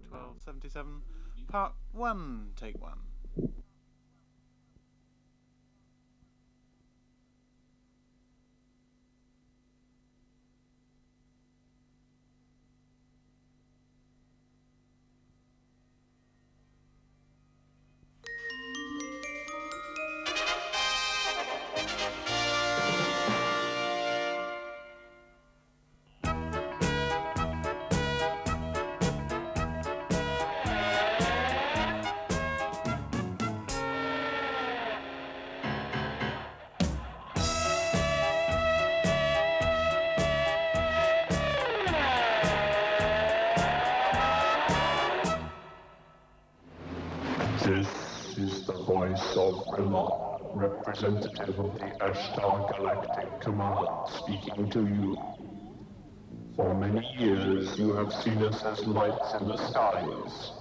1277, Part 1, Take 1. This is the voice of Rimon, representative of the Ashtar Galactic Command, speaking to you. For many years you have seen us as lights in the skies.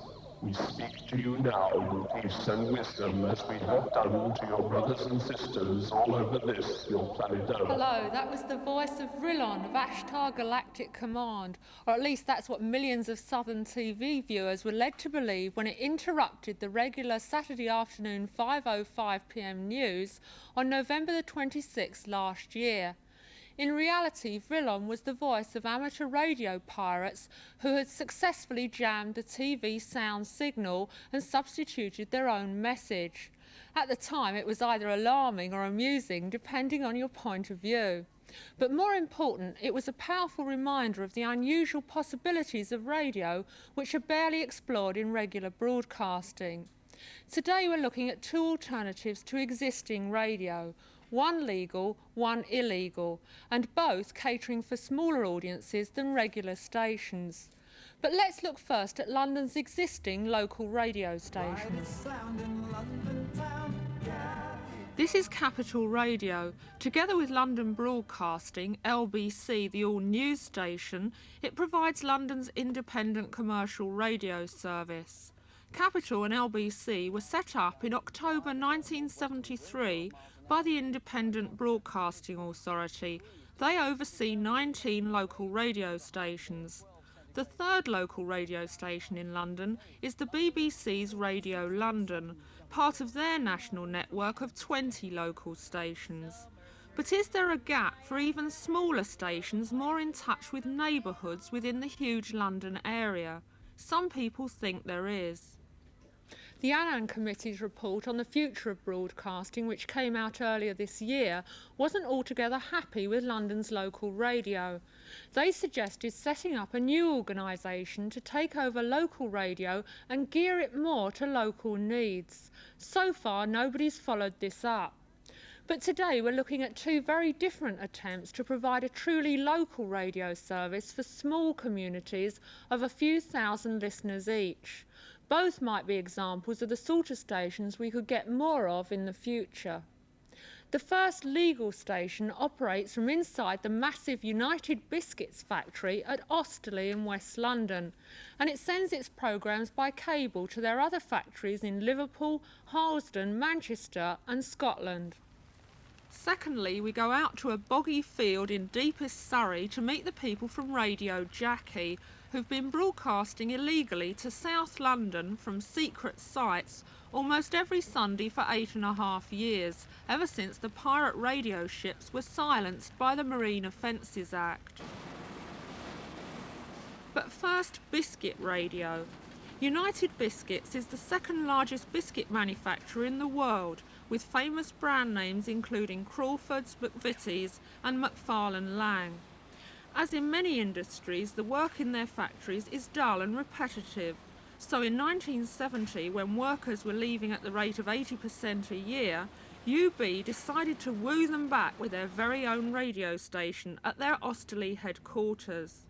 We speak to you now in peace and wisdom as we have done to your brothers and sisters all over this, your planet Earth. Hello, that was the voice of Rilon of Ashtar Galactic Command, or at least that's what millions of Southern TV viewers were led to believe when it interrupted the regular Saturday afternoon 5:05 p.m. news on November the 26th last year. In reality, Vrillon was the voice of amateur radio pirates who had successfully jammed the TV sound signal and substituted their own message. At the time, it was either alarming or amusing, depending on your point of view. But more important, it was a powerful reminder of the unusual possibilities of radio, which are barely explored in regular broadcasting. Today we're looking at two alternatives to existing radio, one legal, one illegal, and both catering for smaller audiences than regular stations. But let's look first at London's existing local radio stations. This is Capital Radio. Together with London Broadcasting, LBC, the all-news station, it provides London's independent commercial radio service. Capital and LBC were set up in October 1973 by the Independent Broadcasting Authority. They oversee 19 local radio stations. The third local radio station in London is the BBC's Radio London, part of their national network of 20 local stations. But is there a gap for even smaller stations more in touch with neighbourhoods within the huge London area? Some people think there is. The Annan Committee's report on the future of broadcasting, which came out earlier this year, wasn't altogether happy with London's local radio. They suggested setting up a new organisation to take over local radio and gear it more to local needs. So far, nobody's followed this up. But today we're looking at two very different attempts to provide a truly local radio service for small communities of a few thousand listeners each. Both might be examples of the sort of stations we could get more of in the future. The first legal station operates from inside the massive United Biscuits factory at Osterley in West London, and it sends its programmes by cable to their other factories in Liverpool, Harlesden, Manchester and Scotland. Secondly, we go out to a boggy field in deepest Surrey to meet the people from Radio Jackie, who've been broadcasting illegally to South London from secret sites almost every Sunday for 8.5 years, ever since the pirate radio ships were silenced by the Marine Offences Act. But first, biscuit radio. United Biscuits is the second largest biscuit manufacturer in the world, with famous brand names including Crawford's, McVitie's and Macfarlane Lang. As in many industries, the work in their factories is dull and repetitive. So in 1970, when workers were leaving at the rate of 80% a year, UB decided to woo them back with their very own radio station at their Osterley headquarters.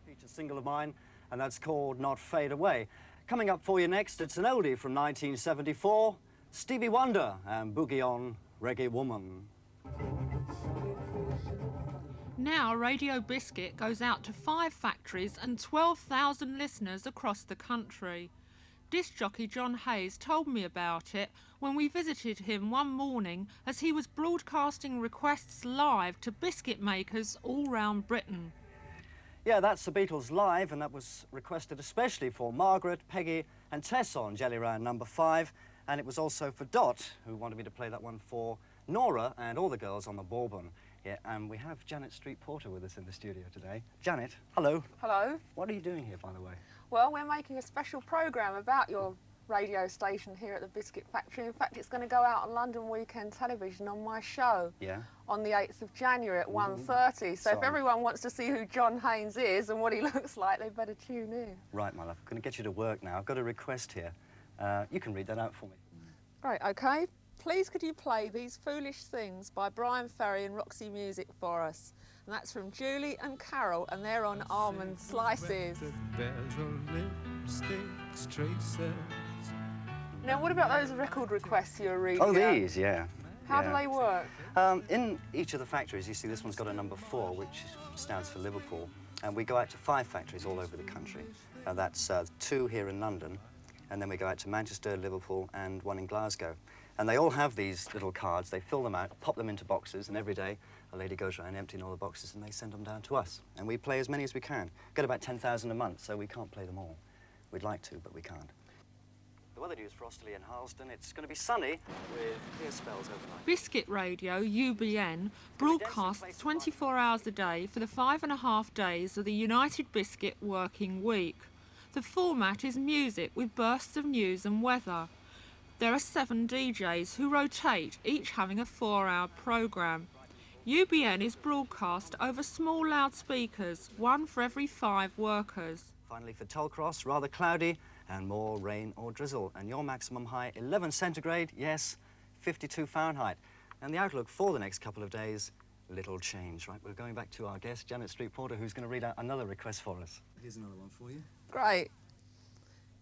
Feature single of mine, and that's called Not Fade Away. Coming up for you next, it's an oldie from 1974, Stevie Wonder and Boogie On Reggae Woman. Now Radio Biscuit goes out to 5 factories and 12,000 listeners across the country. Disc jockey John Hayes told me about it when we visited him one morning as he was broadcasting requests live to biscuit makers all round Britain. Yeah, that's the Beatles live, and that was requested especially for Margaret, Peggy and Tess on Jelly Round number 5. And it was also for Dot, who wanted me to play that one for Nora and all the girls on the Bourbon. Yeah, and we have Janet Street Porter with us in the studio today. Janet, hello. Hello. What are you doing here, by the way? Well, we're making a special programme about your radio station here at the Biscuit Factory. In fact, it's going to go out on London Weekend Television on my show. Yeah. On the 8th of January at 1:30. So if everyone wants to see who John Haynes is and what he looks like, they better tune in. Right, my love. I'm going to get you to work now. I've got a request here. You can read that out for me. Right, OK. Please could you play These Foolish Things by Brian Ferry and Roxy Music for us? And that's from Julie and Carol, and they're on Almond Slices. Now, what about those record requests you were reading? Oh, these, yeah. How do they work? In each of the factories, you see this one's got a number 4, which stands for Liverpool. And we go out to 5 factories all over the country. That's 2 here in London, and then we go out to Manchester, Liverpool, and 1 in Glasgow. And they all have these little cards. They fill them out, pop them into boxes, and every day a lady goes around emptying all the boxes, and they send them down to us. And we play as many as we can. Get about 10,000 a month, so we can't play them all. We'd like to, but we can't. The weather news for Osterley and Harlesden, it's going to be sunny with clear spells overnight. Biscuit Radio, UBN, broadcasts 24 hours a day for the 5.5 days of the United Biscuit working week. The format is music with bursts of news and weather. There are 7 DJs who rotate, each having a 4-hour programme. UBN is broadcast over small loudspeakers, 1 for every 5 workers. Finally for Tollcross, rather cloudy and more rain or drizzle. And your maximum high, 11 centigrade, yes, 52 Fahrenheit. And the outlook for the next couple of days, little change. Right, we're going back to our guest, Janet Street Porter, who's going to read out another request for us. Here's another one for you. Great.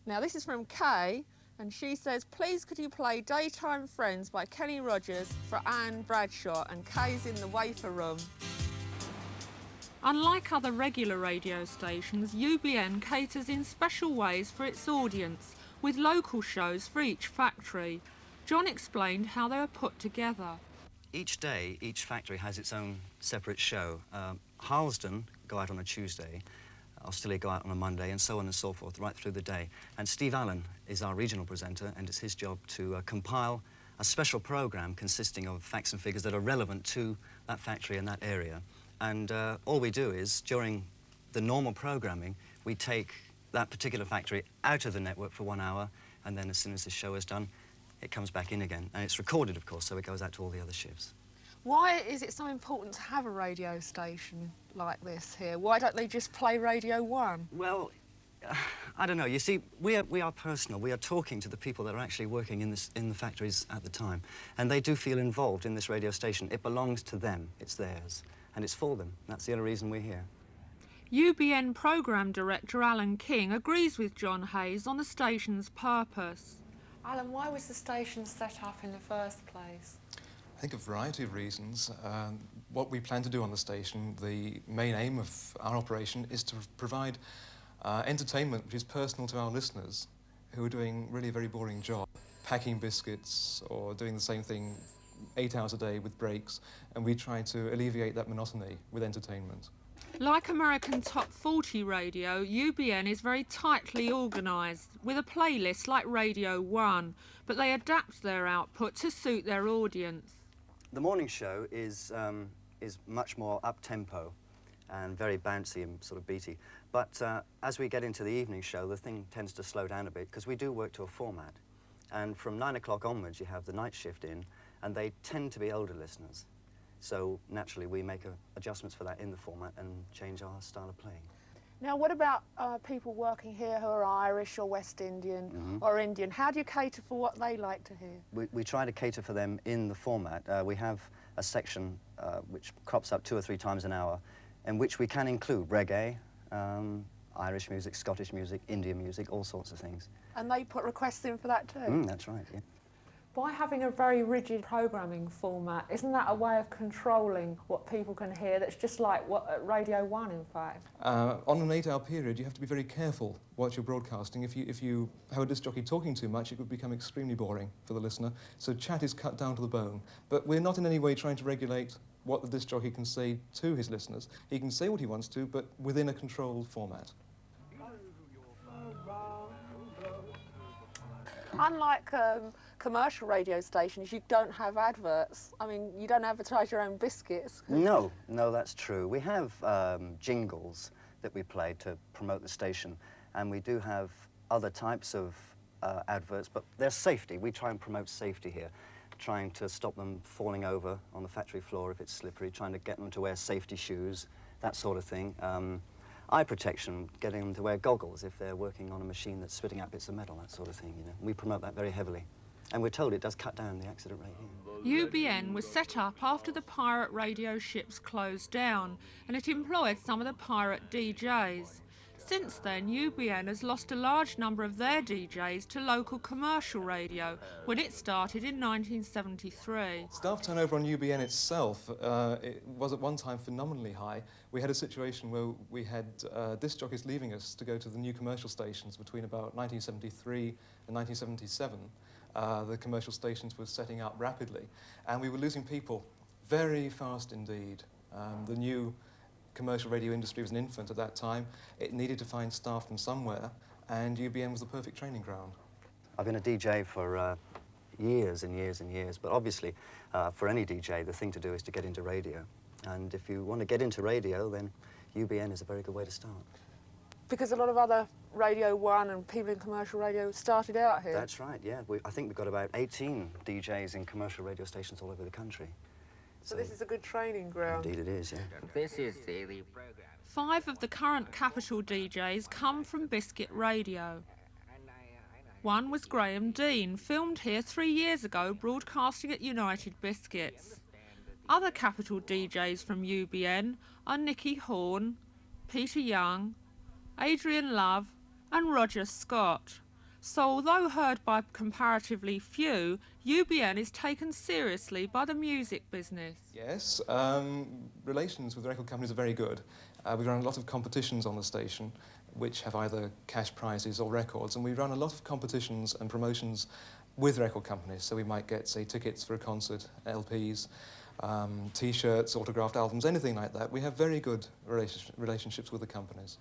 Now, this is from Kay, and she says, please could you play Daytime Friends by Kenny Rogers for Anne Bradshaw, and Kay's in the wafer room. Unlike other regular radio stations, UBN caters in special ways for its audience, with local shows for each factory. John explained how they were put together. Each day, each factory has its own separate show. Harlesden go out on a Tuesday, Osterley go out on a Monday, and so on and so forth, right through the day. And Steve Allen is our regional presenter, and it's his job to compile a special programme consisting of facts and figures that are relevant to that factory and that area. And all we do is, during the normal programming, we take that particular factory out of the network for 1 hour, and then as soon as the show is done, it comes back in again. And it's recorded, of course, so it goes out to all the other shifts. Why is it so important to have a radio station like this here? Why don't they just play Radio 1? Well, I don't know. You see, we are personal. We are talking to the people that are actually working in the factories at the time. And they do feel involved in this radio station. It belongs to them. It's theirs. And it's for them. That's the only reason we're here. UBN programme director Alan King agrees with John Hayes on the station's purpose. Alan, why was the station set up in the first place? I think a variety of reasons. What we plan to do on the station, the main aim of our operation is to provide entertainment which is personal to our listeners who are doing really a very boring job, packing biscuits or doing the same thing 8 hours a day with breaks, and we try to alleviate that monotony with entertainment. Like American Top 40 radio, UBN is very tightly organised, with a playlist like Radio 1, but they adapt their output to suit their audience. The morning show is much more up-tempo and very bouncy and sort of beaty. But as we get into the evening show, the thing tends to slow down a bit because we do work to a format. And from 9 o'clock onwards, you have the night shift in, and they tend to be older listeners. So naturally, we make adjustments for that in the format and change our style of playing. Now, what about people working here who are Irish or West Indian or Indian? How do you cater for what they like to hear? We try to cater for them in the format. We have a section which crops up 2 or 3 times an hour, in which we can include reggae, Irish music, Scottish music, Indian music, all sorts of things. And they put requests in for that too? That's right, yeah. By having a very rigid programming format, isn't that a way of controlling what people can hear that's just like what at Radio 1, in fact? On an 8-hour period, you have to be very careful what you're broadcasting. If you have a disc jockey talking too much, it would become extremely boring for the listener. So chat is cut down to the bone. But we're not in any way trying to regulate what the disc jockey can say to his listeners. He can say what he wants to, but within a controlled format. Unlike commercial radio stations, you don't have adverts. I mean, you don't advertise your own biscuits. No, that's true. We have jingles that we play to promote the station, and we do have other types of adverts, but they're safety. We try and promote safety here, trying to stop them falling over on the factory floor if it's slippery, trying to get them to wear safety shoes, that sort of thing. Eye protection, getting them to wear goggles if they're working on a machine that's spitting out bits of metal, that sort of thing, you know. We promote that very heavily. And we're told it does cut down the accident rate here. UBN was set up after the pirate radio ships closed down, and it employed some of the pirate DJs. Since then, UBN has lost a large number of their DJs to local commercial radio when it started in 1973. Staff turnover on UBN itself it was at one time phenomenally high. We had a situation where we had disc jockeys leaving us to go to the new commercial stations between about 1973 and 1977. The commercial stations were setting up rapidly, and we were losing people very fast indeed. The new commercial radio industry was an infant at that time. It needed to find staff from somewhere, and UBN was the perfect training ground. I've been a DJ for years and years and years, but obviously for any DJ, the thing to do is to get into radio. And if you want to get into radio, then UBN is a very good way to start. Because a lot of other Radio 1 and people in commercial radio started out here. That's right, yeah. I think we've got about 18 DJs in commercial radio stations all over the country. So this is a good training ground. Indeed it is, yeah. This is the program. 5 of the current Capital DJs come from Biscuit Radio. One was Graham Dean, filmed here 3 years ago, broadcasting at United Biscuits. Other Capital DJs from UBN are Nicky Horn, Peter Young, Adrian Love and Roger Scott. So although heard by comparatively few, UBN is taken seriously by the music business. Yes, relations with record companies are very good. We run a lot of competitions on the station, which have either cash prizes or records, and we run a lot of competitions and promotions with record companies. So we might get, say, tickets for a concert, LPs, T-shirts, autographed albums, anything like that. We have very good relationships with the companies.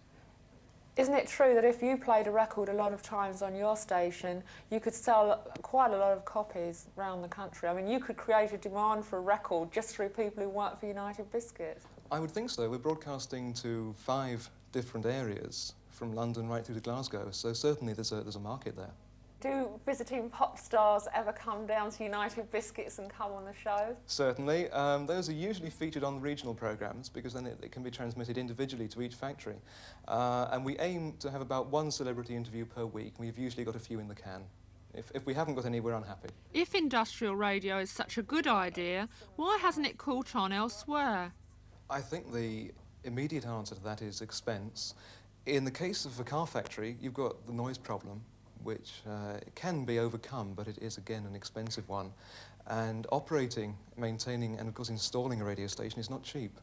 Isn't it true that if you played a record a lot of times on your station, you could sell quite a lot of copies around the country? I mean, you could create a demand for a record just through people who work for United Biscuits. I would think so. We're broadcasting to 5 different areas, from London right through to Glasgow, so certainly there's a market there. Do visiting pop stars ever come down to United Biscuits and come on the show? Certainly. Those are usually featured on the regional programmes because then it can be transmitted individually to each factory. And we aim to have about 1 celebrity interview per week. We've usually got a few in the can. If we haven't got any, we're unhappy. If industrial radio is such a good idea, why hasn't it caught on elsewhere? I think the immediate answer to that is expense. In the case of a car factory, you've got the noise problem, which can be overcome, but it is, again, an expensive one. And operating, maintaining, and of course installing a radio station is not cheap.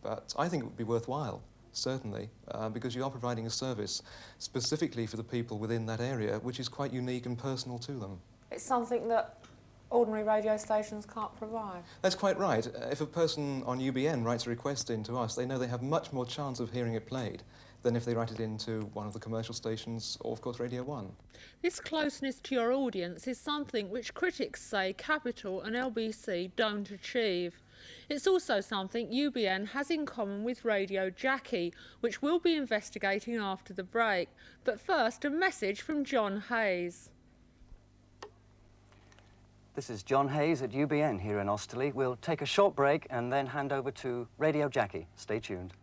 But I think it would be worthwhile, certainly, because you are providing a service specifically for the people within that area, which is quite unique and personal to them. It's something that ordinary radio stations can't provide. That's quite right. If a person on UBN writes a request in to us, they know they have much more chance of hearing it played than if they write it into one of the commercial stations or, of course, Radio 1. This closeness to your audience is something which critics say Capital and LBC don't achieve. It's also something UBN has in common with Radio Jackie, which we'll be investigating after the break. But first, a message from John Hayes. This is John Hayes at UBN here in Osterley. We'll take a short break and then hand over to Radio Jackie. Stay tuned.